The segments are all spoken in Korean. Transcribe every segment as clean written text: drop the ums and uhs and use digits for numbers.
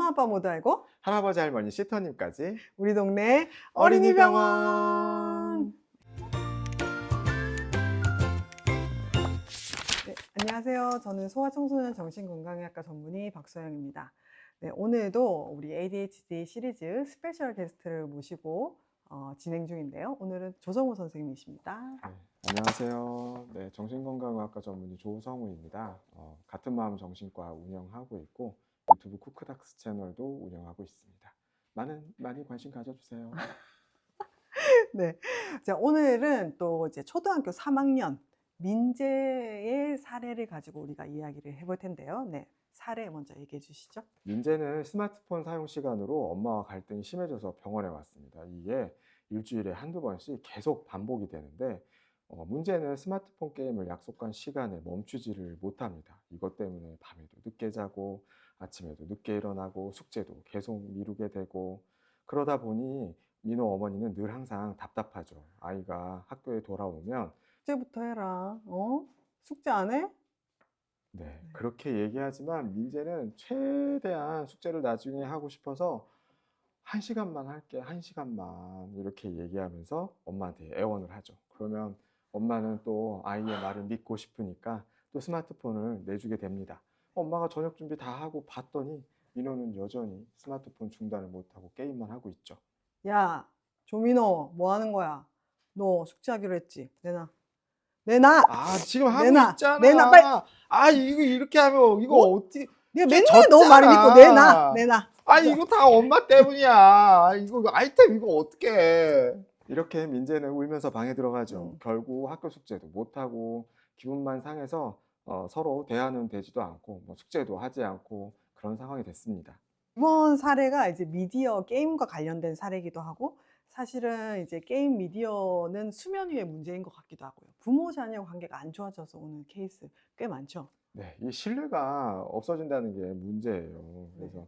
엄마 아빠 모두 알고 할아버지 할머니 시터님까지 우리 동네 어린이병원. 네, 안녕하세요. 저는 소아청소년 정신건강의학과 전문의 박소영입니다. 네, 오늘도 우리 ADHD 시리즈 스페셜 게스트를 모시고 진행 중인데요. 오늘은 조성우 선생님이십니다. 네, 안녕하세요. 네, 정신건강의학과 전문의 조성우입니다. 같은 마음 정신과 운영하고 있고 유튜브 쿠크닥스 채널도 운영하고 있습니다. 많이 관심 가져주세요. 네, 자, 오늘은 또 이제 초등학교 3학년 민재의 사례를 가지고 우리가 이야기를 해볼 텐데요. 네, 사례 먼저 얘기해 주시죠. 민재는 스마트폰 사용 시간으로 엄마와 갈등이 심해져서 병원에 왔습니다. 이게 일주일에 한두 번씩 계속 반복이 되는데 문제는 스마트폰 게임을 약속한 시간에 멈추지를 못합니다. 이것 때문에 밤에도 늦게 자고 아침에도 늦게 일어나고 숙제도 계속 미루게 되고 그러다 보니 민호 어머니는 늘 항상 답답하죠. 아이가 학교에 돌아오면 숙제부터 해라. 숙제 안 해? 네, 그렇게 얘기하지만 민재는 최대한 숙제를 나중에 하고 싶어서 한 시간만 할게, 한 시간만 이렇게 얘기하면서 엄마한테 애원을 하죠. 그러면 엄마는 또 아이의 말을 믿고 싶으니까 또 스마트폰을 내주게 됩니다. 엄마가 저녁 준비 다 하고 봤더니 민호는 여전히 스마트폰 중단을 못하고 게임만 하고 있죠. 야, 조민호, 뭐 하는 거야? 너 숙제하기로 했지? 내놔. 내놔! 아, 지금 하고 내놔! 있잖아. 내놔, 빨리! 아, 이거 이렇게 하면 이거 어떻게? 네가 쟤 맨날 너무 말을 믿고 졌잖아. 내놔! 아, 이거 다 엄마 때문이야. 이거 아이템 이거 어떡해. 이렇게 민재는 울면서 방에 들어가죠. 결국 학교 숙제도 못하고 기분만 상해서 서로 대화는 되지도 않고 뭐 숙제도 하지 않고 그런 상황이 됐습니다. 이번 사례가 이제 미디어 게임과 관련된 사례이기도 하고 사실은 이제 게임 미디어는 수면 위의 문제인 것 같기도 하고요. 부모 자녀 관계가 안 좋아져서 오는 케이스 꽤 많죠. 네, 이 신뢰가 없어진다는 게 문제예요. 그래서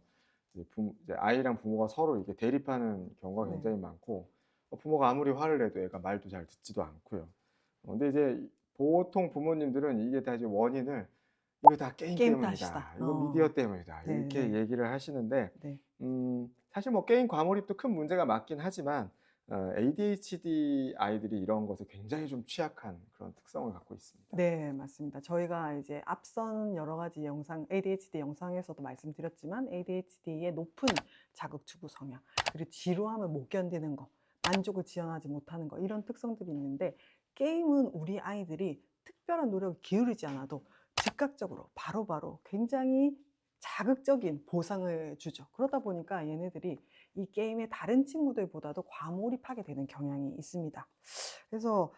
이제 아이랑 부모가 서로 이렇게 대립하는 경우가 굉장히 많고 부모가 아무리 화를 내도 애가 말도 잘 듣지도 않고요. 근데 이제 보통 부모님들은 이게 다 이제 원인을 이거 다 게임 때문이다. 탓이다. 이거 미디어 때문이다. 네, 이렇게 네. 얘기를 하시는데 네. 사실 뭐 게임 과몰입도 큰 문제가 맞긴 하지만 ADHD 아이들이 이런 것에 굉장히 좀 취약한 그런 특성을 갖고 있습니다. 네, 맞습니다. 저희가 이제 앞선 여러 가지 영상, ADHD 영상에서도 말씀드렸지만 ADHD의 높은 자극 추구 성향, 그리고 지루함을 못 견디는 거, 만족을 지향하지 못하는 거 이런 특성들이 있는데 게임은 우리 아이들이 특별한 노력을 기울이지 않아도 즉각적으로 바로바로 굉장히 자극적인 보상을 주죠. 그러다 보니까 얘네들이 이 게임의 다른 친구들보다도 과몰입하게 되는 경향이 있습니다. 그래서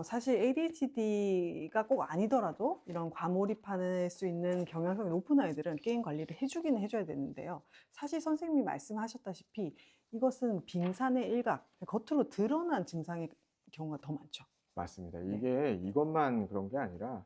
사실 ADHD가 꼭 아니더라도 이런 과몰입할 수 있는 경향성이 높은 아이들은 게임 관리를 해주기는 해줘야 되는데요. 사실 선생님이 말씀하셨다시피 이것은 빙산의 일각, 겉으로 드러난 증상의 경우가 더 많죠. 맞습니다. 이게 이것만 그런 게 아니라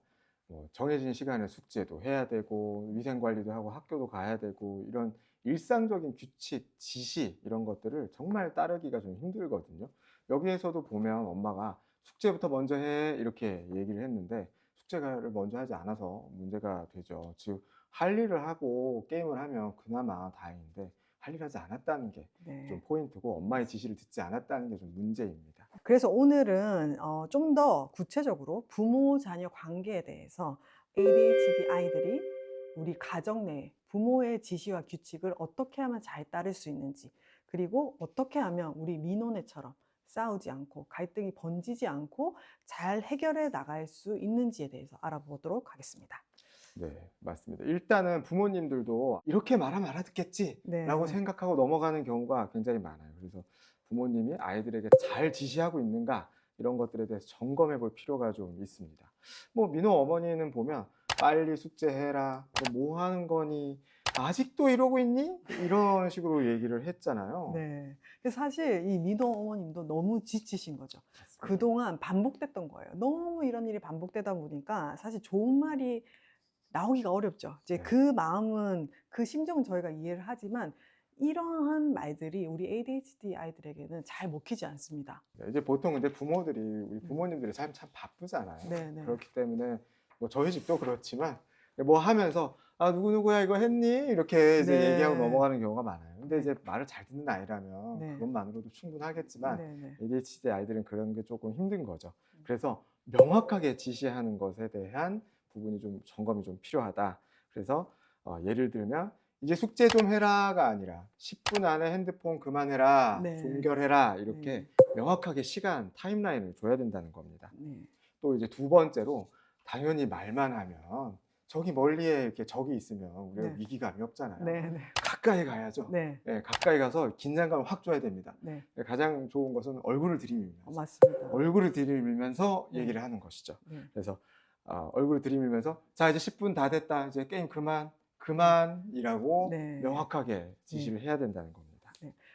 정해진 시간에 숙제도 해야 되고 위생 관리도 하고 학교도 가야 되고 이런 일상적인 규칙, 지시 이런 것들을 정말 따르기가 좀 힘들거든요. 여기에서도 보면 엄마가 숙제부터 먼저 해 이렇게 얘기를 했는데 숙제를 먼저 하지 않아서 문제가 되죠. 즉 할 일을 하고 게임을 하면 그나마 다행인데 할 일 하지 않았다는 게 좀 포인트고 엄마의 지시를 듣지 않았다는 게 좀 문제입니다. 그래서 오늘은 좀 더 구체적으로 부모 자녀 관계에 대해서 ADHD 아이들이 우리 가정 내 부모의 지시와 규칙을 어떻게 하면 잘 따를 수 있는지, 그리고 어떻게 하면 우리 민호네처럼 싸우지 않고 갈등이 번지지 않고 잘 해결해 나갈 수 있는지에 대해서 알아보도록 하겠습니다. 네, 맞습니다. 일단은 부모님들도 이렇게 말하면 알아듣겠지라고 생각하고 넘어가는 경우가 굉장히 많아요. 그래서 부모님이 아이들에게 잘 지시하고 있는가 이런 것들에 대해서 점검해 볼 필요가 좀 있습니다. 뭐 민호 어머니는 보면 빨리 숙제해라, 너 뭐 하는 거니? 아직도 이러고 있니? 이런 식으로 얘기를 했잖아요. 네. 사실 이 민호 어머님도 너무 지치신 거죠. 맞습니다. 그동안 반복됐던 거예요. 너무 이런 일이 반복되다 보니까 사실 좋은 말이 나오기가 어렵죠. 이제 네. 그 마음은, 그 심정은 저희가 이해를 하지만 이러한 말들이 우리 ADHD 아이들에게는 잘 먹히지 않습니다. 이제 보통 근데 우리 부모님들이 참 바쁘잖아요. 네, 네. 그렇기 때문에 뭐 저희 집도 그렇지만 뭐 하면서 아, 누구누구야 이거 했니? 이렇게 이제 네. 얘기하고 넘어가는 경우가 많아요. 근데 네. 이제 말을 잘 듣는 아이라면 네. 그것만으로도 충분하겠지만 네네. ADHD 아이들은 그런 게 조금 힘든 거죠. 그래서 명확하게 지시하는 것에 대한 부분이 좀 점검이 좀 필요하다. 그래서 예를 들면 이제 숙제 좀 해라가 아니라 10분 안에 핸드폰 그만해라, 네. 종결해라 이렇게 네. 명확하게 시간 타임라인을 줘야 된다는 겁니다. 네. 또 이제 두 번째로 당연히 말만 하면 저기 멀리에 이렇게 적이 있으면 우리가 네. 위기감이 없잖아요. 네네. 가까이 가야죠. 네. 네, 가까이 가서 긴장감을 확 줘야 됩니다. 네. 가장 좋은 것은 얼굴을 들이밀면서 맞습니다. 얼굴을 들이밀면서 네. 얘기를 하는 것이죠. 네. 그래서 얼굴을 들이밀면서 자 이제 10분 다 됐다. 이제 게임 그만이라고 네. 명확하게 지시를 해야 된다는 겁니다.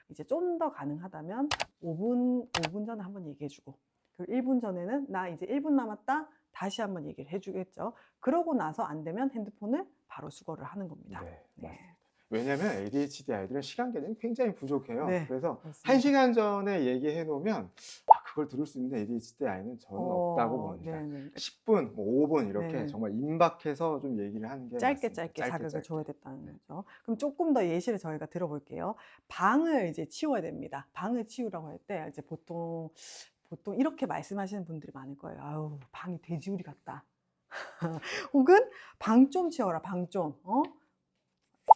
이제 좀 더 가능하다면 5분 전에 한번 얘기해주고, 그리고 1분 전에는 나 이제 1분 남았다. 다시 한번 얘기를 해주겠죠. 그러고 나서 안 되면 핸드폰을 바로 수거를 하는 겁니다. 네, 맞습니다. 왜냐하면 ADHD 아이들은 시간 개념이 굉장히 부족해요. 네, 그래서 맞습니다. 1시간 전에 얘기해 놓으면 그걸 들을 수 있는 ADHD 아이는 저는 없다고 봅니다. 네네. 10분, 뭐 5분 이렇게 네네. 정말 임박해서 좀 얘기를 하는 게 짧게 맞습니다. 자극을 줘야 됐다는 네. 거죠. 그럼 조금 더 예시를 저희가 들어볼게요. 방을 이제 치워야 됩니다. 방을 치우라고 할 때 이제 보통 이렇게 말씀하시는 분들이 많을 거예요. 아유, 방이 돼지우리 같다. 혹은 방 좀 치워라, 방 좀.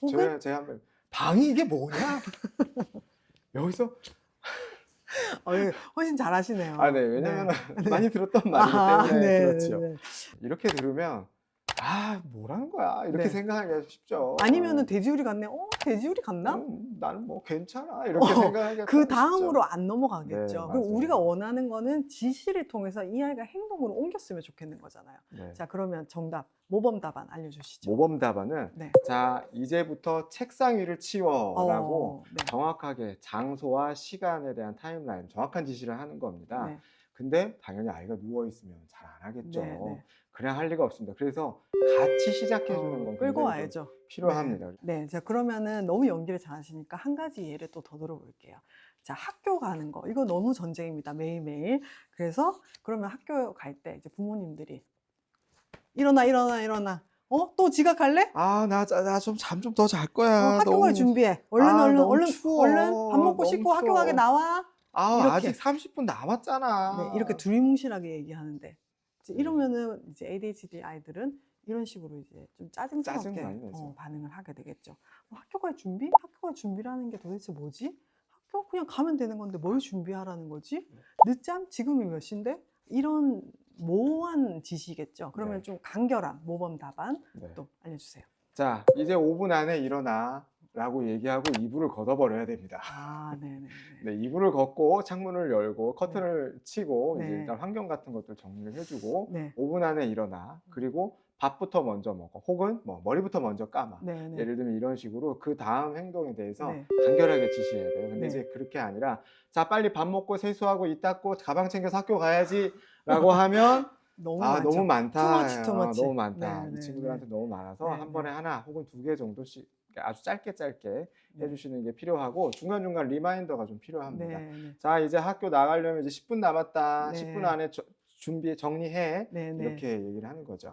혹은 제가 한번 방이 이게 뭐냐? 여기서 훨씬 잘하시네요. 네, 왜냐면 네. 많이 들었던 말이기 때문에 네, 그렇죠. 네. 이렇게 들으면 뭐라는 거야 이렇게 네. 생각하기가 쉽죠. 아니면은 돼지우리 같네. 돼지우리 같나? 나는 뭐 괜찮아 이렇게 생각하기가 그 쉽죠. 다음으로 안 넘어가겠죠. 네, 그리고 맞아요. 우리가 원하는 거는 지시를 통해서 이 아이가 행동으로 옮겼으면 좋겠는 거잖아요. 네. 자, 그러면 정답, 모범 답안 알려주시죠. 모범 답안은 네. 자 이제부터 책상 위를 치워라고 네. 정확하게 장소와 시간에 대한 타임라인 정확한 지시를 하는 겁니다. 네. 근데 당연히 아이가 누워 있으면 잘 안 하겠죠. 네, 네. 그냥 할 리가 없습니다. 그래서 같이 시작해 주는 건 끌고 굉장히 와야죠. 필요합니다. 네. 자, 그러면은 너무 연기를 잘하시니까 한 가지 예를 또 더 들어볼게요. 자, 학교 가는 거. 이거 너무 전쟁입니다. 매일매일. 그래서 그러면 학교 갈 때 이제 부모님들이 일어나. 또 지각할래? 나 좀 잠 좀 더 잘 거야. 학교 갈 준비해. 너무 추워. 얼른 밥 먹고 너무 씻고 학교 가게 추워. 나와. 이렇게. 아직 30분 남았잖아. 네, 이렇게 두리뭉실하게 얘기하는데 이제 이러면은 이제 ADHD 아이들은 이런 식으로 이제 좀 짜증 짜증스럽게 많이 내죠. 반응을 하게 되겠죠. 학교 갈 준비? 학교 갈 준비라는 게 도대체 뭐지? 학교 그냥 가면 되는 건데 뭘 준비하라는 거지? 늦잠? 지금이 몇 시인데? 이런 모호한 지시겠죠. 그러면 네. 좀 간결한 모범 답안 네. 또 알려주세요. 자, 이제 5분 안에 일어나 라고 얘기하고 이불을 걷어버려야 됩니다. 네네. 네, 이불을 걷고 창문을 열고 커튼을 치고 네. 이제 일단 환경 같은 것들 정리를 해주고 네. 5분 안에 일어나. 그리고 밥부터 먼저 먹어. 혹은 뭐 머리부터 먼저 감아. 네네. 예를 들면 이런 식으로 그 다음 행동에 대해서 네. 간결하게 지시해야 돼요. 근데 네. 이제 그렇게 아니라 자 빨리 밥 먹고 세수하고 이 닦고 가방 챙겨서 학교 가야지라고 하면 너무 많죠. 너무 많다. too much. 너무 많다. 네, 이 네, 친구들한테 너무 많아서 네, 한 번에 하나 혹은 두 개 정도씩 아주 짧게 네. 해주시는 게 필요하고 중간중간 리마인더가 좀 필요합니다. 네. 자 이제 학교 나가려면 이제 10분 남았다. 네. 10분 안에 준비 정리해. 네. 이렇게 얘기를 하는 거죠.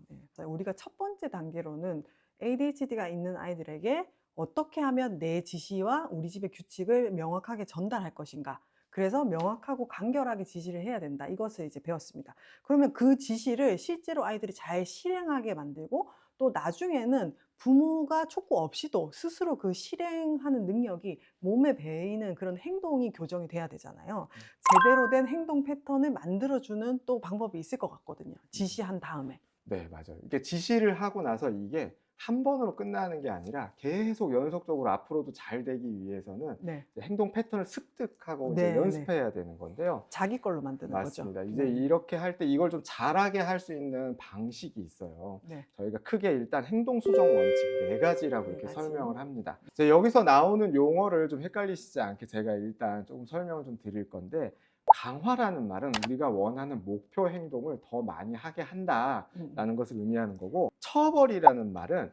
네. 자, 우리가 첫 번째 단계로는 ADHD가 있는 아이들에게 어떻게 하면 내 지시와 우리 집의 규칙을 명확하게 전달할 것인가. 그래서 명확하고 간결하게 지시를 해야 된다. 이것을 이제 배웠습니다. 그러면 그 지시를 실제로 아이들이 잘 실행하게 만들고 또 나중에는 부모가 촉구 없이도 스스로 그 실행하는 능력이 몸에 배이는 그런 행동이 교정이 돼야 되잖아요. 제대로 된 행동 패턴을 만들어주는 또 방법이 있을 것 같거든요. 지시한 다음에. 네, 맞아요. 이게 지시를 하고 나서 이게 한 번으로 끝나는 게 아니라 계속 연속적으로 앞으로도 잘 되기 위해서는 네. 이제 행동 패턴을 습득하고 네, 이제 연습해야 되는 건데요. 자기 걸로 만드는 맞습니다. 거죠. 이제 이렇게 할 때 이걸 좀 잘하게 할 수 있는 방식이 있어요. 네. 저희가 크게 일단 행동 수정 원칙 4가지라고 네 이렇게 가지. 설명을 합니다. 이제 여기서 나오는 용어를 좀 헷갈리시지 않게 제가 일단 조금 설명을 좀 드릴 건데 강화라는 말은 우리가 원하는 목표 행동을 더 많이 하게 한다라는 것을 의미하는 거고 처벌이라는 말은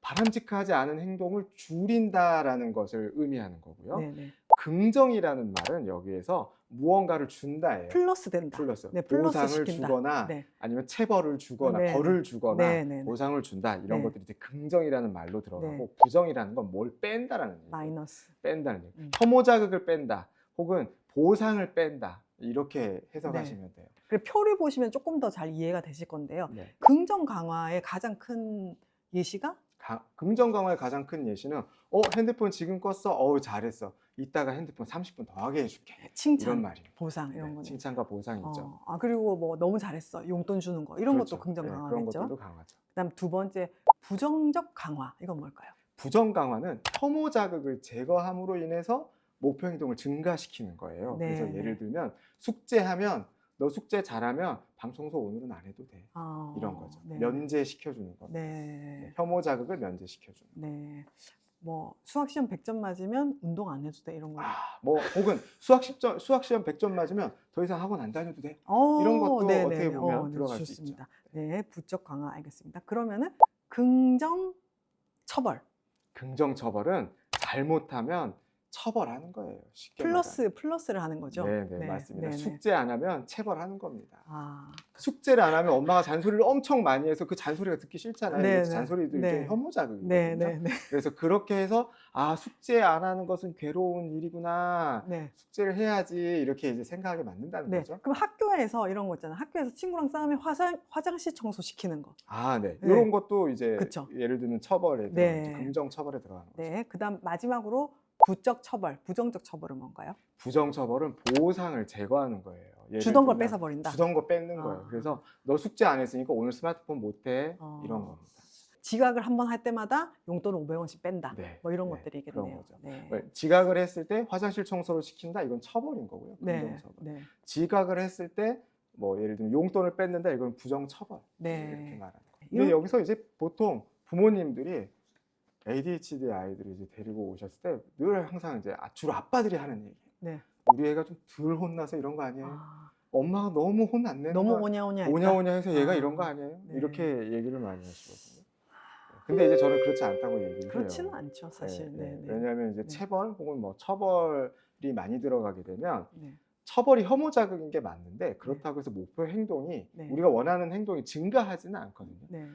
바람직하지 않은 행동을 줄인다라는 것을 의미하는 거고요. 네네. 긍정이라는 말은 여기에서 무언가를 준다예요. 플러스 된다. 플러스. 네, 플러스 보상을 시킨다. 주거나 네. 아니면 체벌을 주거나 네, 벌을 네. 주거나 네, 네, 네. 보상을 준다 이런 네. 것들이 이제 긍정이라는 말로 들어가고 네. 부정이라는 건 뭘 뺀다라는 얘기예요. 마이너스. 뺀다는 얘기. 음. 혐오 자극을 뺀다 혹은 보상을 뺀다 이렇게 해석하시면 돼요. 그리고 표를 보시면 조금 더 잘 이해가 되실 건데요. 네. 긍정 강화의 가장 큰 예시가 긍정 강화의 가장 큰 예시는 핸드폰 지금 껐어. 잘했어. 이따가 핸드폰 30분 더 하게 해줄게. 이런 칭찬, 말입니다. 보상 이런 네, 거네. 칭찬과 보상이죠. 그리고 뭐 너무 잘했어. 용돈 주는 거 이런 그렇죠. 것도 긍정 네, 그런 강화겠죠. 것들도 강하죠. 그다음 두 번째 부정적 강화. 이건 뭘까요? 부정 강화는 혐오 자극을 제거함으로 인해서 목표 행동을 증가시키는 거예요. 네, 그래서 예를 들면 숙제하면 너 숙제 잘하면 방 청소 오늘은 안 해도 돼. 이런 거죠. 네. 면제시켜주는 겁니다. 네. 혐오 자극을 면제시켜주는. 네. 뭐 수학 시험 100점 맞으면 운동 안 해도 돼 이런 거. 혹은 수학 시험 100점 맞으면 더 이상 학원 안 다녀도 돼. 이런 것도 네네네. 어떻게 보면 네, 들어갈 좋습니다. 수 있죠. 네, 부적 강화 알겠습니다. 그러면은 긍정 처벌. 긍정 처벌은 잘못하면 처벌하는 거예요. 쉽게 플러스를 하는 거죠. 네, 맞습니다. 네네. 숙제 안 하면 체벌하는 겁니다. 아, 숙제를 안 하면 엄마가 잔소리를 엄청 많이 해서 그 잔소리가 듣기 싫잖아요. 네네. 그 잔소리도 네. 일종의 혐오 자극이거든요. 네네네. 그래서 그렇게 해서 숙제 안 하는 것은 괴로운 일이구나. 네. 숙제를 해야지 이렇게 이제 생각하게 만든다는 네. 거죠. 그럼 학교에서 이런 거 있잖아요. 학교에서 친구랑 싸우면 화장실 청소 시키는 거. 네. 네. 이런 것도 이제 그쵸. 예를 들면 처벌에 네. 들어가는 긍정 처벌에 들어가는 거죠. 네. 그다음 마지막으로 부적 처벌, 부정적 처벌은 뭔가요? 부정 처벌은 보상을 제거하는 거예요. 예를 주던 걸 들면 뺏어버린다. 주던 거 뺏는 거예요. 아. 그래서 너 숙제 안 했으니까 오늘 스마트폰 못 해. 이런 겁니다. 지각을 한 번 할 때마다 용돈을 500원씩 뺀다. 네. 뭐 이런 네. 것들이겠네요. 그런 거죠. 네. 지각을 했을 때 화장실 청소를 시킨다. 이건 처벌인 거고요. 긍정 네. 처벌. 네. 지각을 했을 때 뭐 예를 들면 용돈을 뺏는다. 이건 부정 처벌. 네. 이렇게 말하는 거예요. 근데 여기서 이제 보통 부모님들이 ADHD 아이들을 이제 데리고 오셨을 때 늘 항상 이제 주로 아빠들이 하는 얘기. 네. 우리 애가 좀 덜 혼나서 이런 거 아니에요? 아, 엄마가 너무 혼 안 내는 너무 거 오냐오냐 했다. 오냐오냐 해서 얘가 아, 이런 거 아니에요? 네. 이렇게 얘기를 많이 하시거든요. 근데 이제 저는 그렇지 않다고 얘기를 해요. 그렇지는 않죠, 사실. 네. 네. 왜냐하면 이제 네. 체벌 혹은 뭐 처벌이 많이 들어가게 되면 네. 처벌이 혐오 자극인 게 맞는데 그렇다고 해서 목표 행동이 네. 우리가 원하는 행동이 증가하지는 않거든요. 네.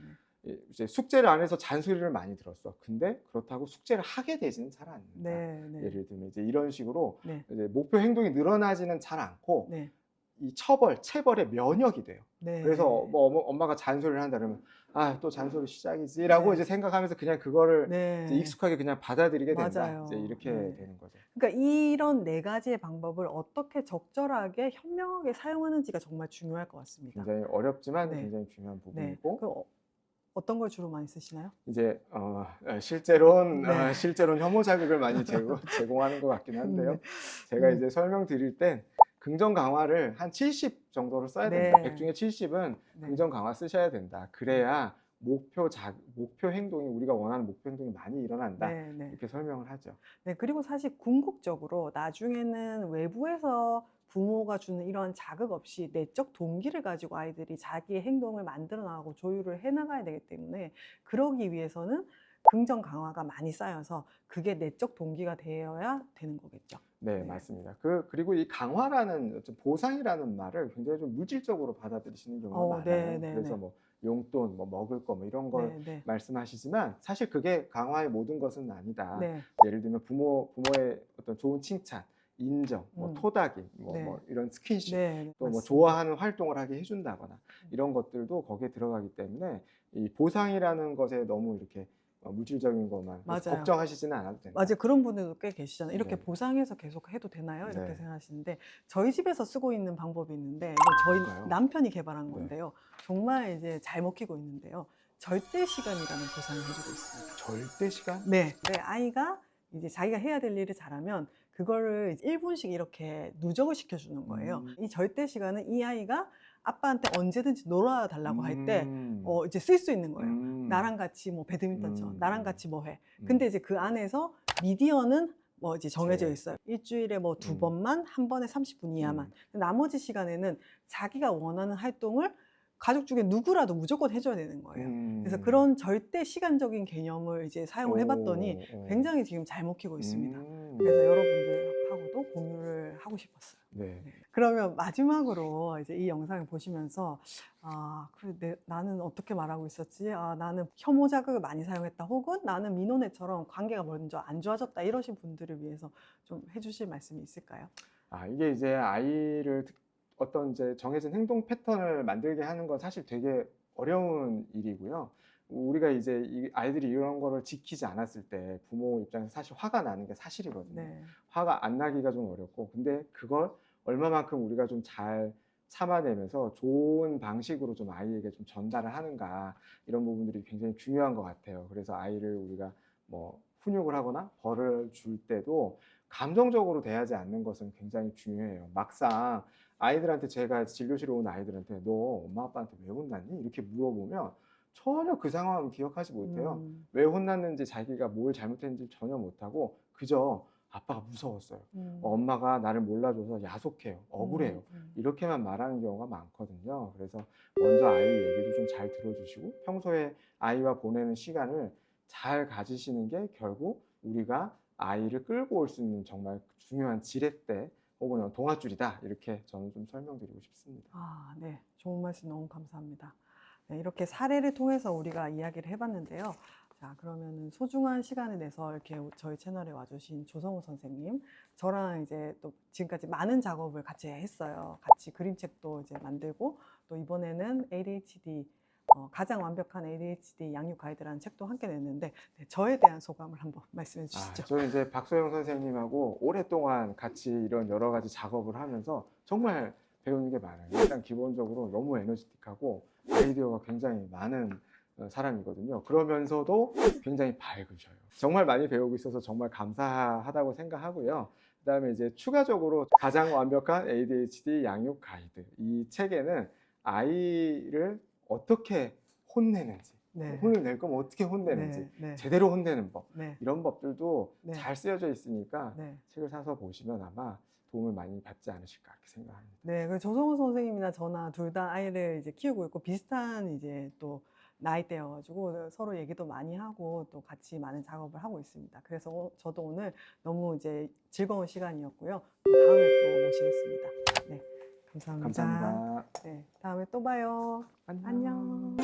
이제 숙제를 안 해서 잔소리를 많이 들었어. 근데 그렇다고 숙제를 하게 되지는 잘 않는다. 네. 네. 예를 들면 이제 이런 식으로 네. 이제 목표 행동이 늘어나지는 잘 않고 네. 이 체벌의 면역이 돼요. 네. 그래서 뭐 엄마가 잔소리를 한다 그러면 또 잔소리 시작이지라고 네. 이제 생각하면서 그냥 그거를 네. 이제 익숙하게 그냥 받아들이게 된다. 맞아요. 이제 이렇게 네. 되는 거죠. 그러니까 이런 네 가지의 방법을 어떻게 적절하게 현명하게 사용하는지가 정말 중요할 것 같습니다. 굉장히 어렵지만 네. 굉장히 중요한 네. 부분이고 그럼 어떤 걸 주로 많이 쓰시나요? 이제 실제로는 네. 실제로는 혐오 자극을 많이 제공하는 것 같긴 한데요. 네. 제가 네. 이제 설명드릴 땐 긍정 강화를 한 70 정도로 써야 네. 된다. 100 중에 70은 네. 긍정 강화 쓰셔야 된다. 그래야 목표 행동이 우리가 원하는 목표 행동이 많이 일어난다. 네. 네. 이렇게 설명을 하죠. 네, 그리고 사실 궁극적으로 나중에는 외부에서 부모가 주는 이런 자극 없이 내적 동기를 가지고 아이들이 자기의 행동을 만들어 나가고 조율을 해 나가야 되기 때문에 그러기 위해서는 긍정 강화가 많이 쌓여서 그게 내적 동기가 되어야 되는 거겠죠. 네, 네. 맞습니다. 그리고 이 강화라는 어떤 보상이라는 말을 굉장히 좀 물질적으로 받아들이시는 경우가 많아요. 네, 네, 그래서 네. 뭐 용돈, 뭐 먹을 거, 뭐 이런 걸 네, 네. 말씀하시지만 사실 그게 강화의 모든 것은 아니다. 네. 예를 들면 부모의 어떤 좋은 칭찬, 인정, 뭐 토닥임, 네. 뭐 이런 스킨십, 네, 또 뭐 맞습니다. 좋아하는 활동을 하게 해준다거나 이런 것들도 거기에 들어가기 때문에 이 보상이라는 것에 너무 이렇게 물질적인 것만 맞아요. 걱정하시지는 않아도 된다. 맞아요. 그런 분들도 꽤 계시잖아요. 이렇게 네. 보상해서 계속 해도 되나요? 이렇게 네. 생각하시는데 저희 집에서 쓰고 있는 방법이 있는데 이거 저희 뭔가요? 남편이 개발한 네. 건데요. 정말 이제 잘 먹히고 있는데요. 절대 시간이라는 보상을 해주고 있습니다. 절대 시간? 네. 내 아이가 이제 자기가 해야 될 일을 잘하면 그거를 1분씩 이렇게 누적을 시켜주는 거예요. 이 절대 시간은 이 아이가 아빠한테 언제든지 놀아달라고 할 때 이제 쓸 수 있는 거예요. 나랑 같이 뭐 배드민턴 쳐, 나랑 같이 뭐 해. 근데 이제 그 안에서 미디어는 뭐 이제 정해져 네. 있어요. 일주일에 뭐 2번만, 한 번에 30분 이하만. 나머지 시간에는 자기가 원하는 활동을 가족 중에 누구라도 무조건 해줘야 되는 거예요. 그래서 그런 절대 시간적인 개념을 이제 사용을 해봤더니 굉장히 지금 잘 먹히고 있습니다. 그래서 여러분들하고도 공유를 하고 싶었어요. 네. 그러면 마지막으로 이제 이 영상을 보시면서 그래, 나는 어떻게 말하고 있었지? 나는 혐오 자극을 많이 사용했다. 혹은 나는 민호네처럼 관계가 먼저 안 좋아졌다. 이러신 분들을 위해서 좀 해주실 말씀이 있을까요? 이게 이제 아이를 어떤 이제 정해진 행동 패턴을 만들게 하는 건 사실 되게 어려운 일이고요. 우리가 이제 이 아이들이 이런 거를 지키지 않았을 때 부모 입장에서 사실 화가 나는 게 사실이거든요. 네. 화가 안 나기가 좀 어렵고, 근데 그걸 얼마만큼 우리가 좀 잘 참아내면서 좋은 방식으로 좀 아이에게 좀 전달을 하는가, 이런 부분들이 굉장히 중요한 것 같아요. 그래서 아이를 우리가 뭐 훈육을 하거나 벌을 줄 때도 감정적으로 대하지 않는 것은 굉장히 중요해요. 막상 아이들한테, 제가 진료실에 온 아이들한테 너 엄마 아빠한테 왜 혼났니? 이렇게 물어보면 전혀 그 상황을 기억하지 못해요. 왜 혼났는지, 자기가 뭘 잘못했는지 전혀 못하고 그저 아빠가 무서웠어요. 엄마가 나를 몰라줘서 야속해요. 억울해요. 이렇게만 말하는 경우가 많거든요. 그래서 먼저 아이 얘기도 좀 잘 들어주시고, 평소에 아이와 보내는 시간을 잘 가지시는 게 결국 우리가 아이를 끌고 올 수 있는 정말 중요한 지렛대 혹은 동아줄이다, 이렇게 저는 좀 설명드리고 싶습니다. 네. 좋은 말씀 너무 감사합니다. 네, 이렇게 사례를 통해서 우리가 이야기를 해봤는데요. 자, 그러면은 소중한 시간을 내서 이렇게 저희 채널에 와주신 조성우 선생님, 저랑 이제 또 지금까지 많은 작업을 같이 했어요. 같이 그림책도 이제 만들고, 또 이번에는 ADHD, 가장 완벽한 ADHD 양육 가이드라는 책도 함께 냈는데, 네, 저에 대한 소감을 한번 말씀해 주시죠. 저는 이제 박소영 선생님하고 오랫동안 같이 이런 여러 가지 작업을 하면서 정말 배우는 게 많아요. 일단 기본적으로 너무 에너지틱하고 아이디어가 굉장히 많은 사람이거든요. 그러면서도 굉장히 밝으셔요. 정말 많이 배우고 있어서 정말 감사하다고 생각하고요. 그다음에 이제 추가적으로 가장 완벽한 ADHD 양육 가이드, 이 책에는 아이를 어떻게 혼내는지, 네. 혼을 낼 거면 어떻게 혼내는지, 네. 제대로 혼내는 법, 네. 이런 법들도 네. 잘 쓰여져 있으니까 네. 책을 사서 보시면 아마 도움을 많이 받지 않으실까 이렇게 생각합니다. 네, 그 조성우 선생님이나 저나 둘 다 아이를 이제 키우고 있고 비슷한 이제 또 나이대여가지고 서로 얘기도 많이 하고 또 같이 많은 작업을 하고 있습니다. 그래서 저도 오늘 너무 이제 즐거운 시간이었고요. 또 다음에 또 모시겠습니다. 네, 감사합니다. 감사합니다. 네, 다음에 또 봐요. 안녕. 안녕.